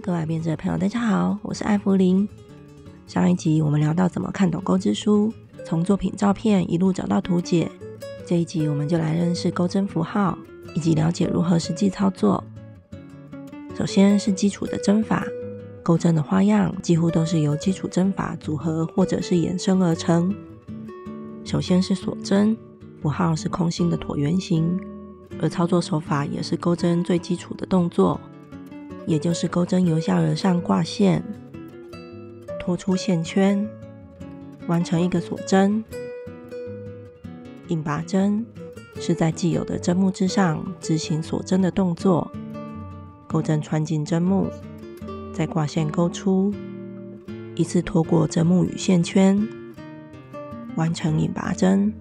各位编织的朋友大家好，我是艾芙琳。上一集我们聊到怎么看懂钩织书，从作品照片一路找到图解。这一集我们就来认识钩针符号，以及了解如何实际操作。首先是基础的针法，钩针的花样几乎都是由基础针法组合或者是衍生而成。首先是锁针，符号是空心的椭圆形，而操作手法也是钩针最基础的动作，也就是钩针由下而上挂线，拖出线圈，完成一个锁针。引拔针是在既有的针目之上执行锁针的动作，钩针穿进针目，再挂线钩出，依次拖过针目与线圈，完成引拔针。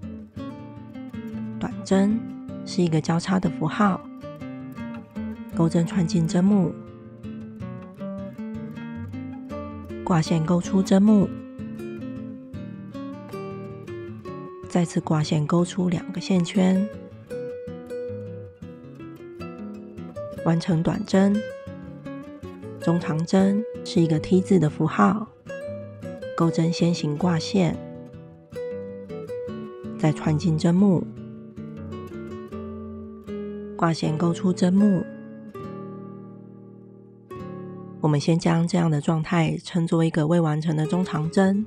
短针是一个交叉的符号，钩针穿进针目，挂线钩出针目，再次挂线钩出2个线圈，完成短针。中长针是一个 T 字的符号，钩针先行挂线，再穿进针目，挂线钩出针目。我们先将这样的状态称作一个未完成的中长针，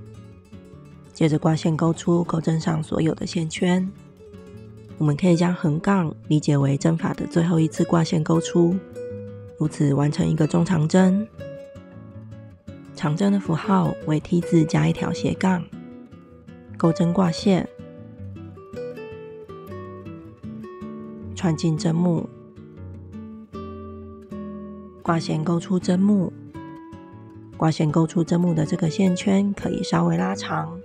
接着挂线钩出钩针上所有的线圈。我们可以将横杠理解为针法的最后一次挂线钩出，如此完成一个中长针。长针的符号为 T 字加1条斜杠，钩针挂线，穿进针目，挂线钩出针目。挂线钩出针目的这个线圈可以稍微拉长，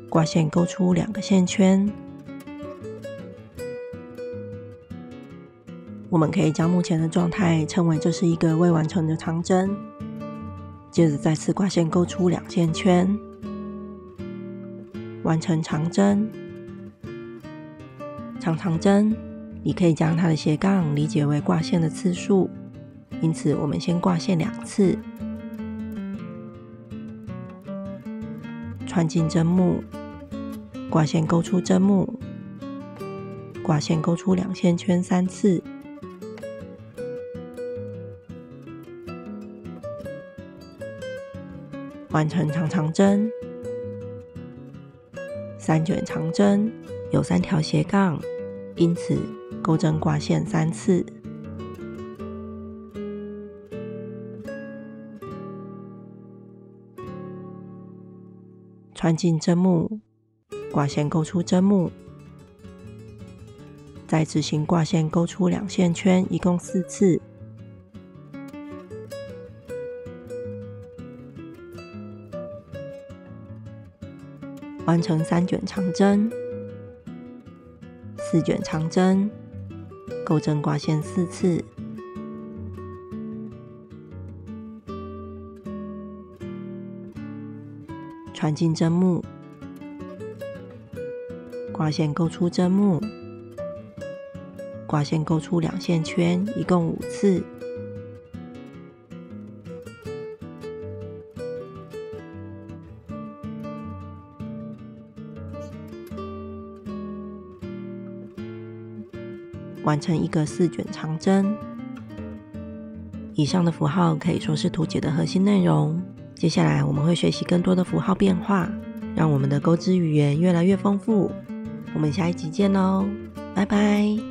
挂线钩出2个线圈。我们可以将目前的状态称为这是一个未完成的长针，接着再次挂线钩出2线圈，完成长针。长针你可以将它的斜杠理解为挂线的次数，因此我们先挂线2次，穿进针目，挂线钩出针目，挂线钩出2线圈3次，完成长针。3卷长针有3条斜杠，因此钩针挂线3次，穿进针目，挂线钩出针目，再执行挂线钩出2线圈，一共4次。完成3卷长针。4卷长针，钩针挂线4次，穿进针目，挂线钩出针目，挂线钩出2线圈，一共5次。完成一个4卷长针。以上的符号可以说是图解的核心内容。接下来我们会学习更多的符号变化，让我们的钩织语言越来越丰富。我们下一集见喽，拜拜。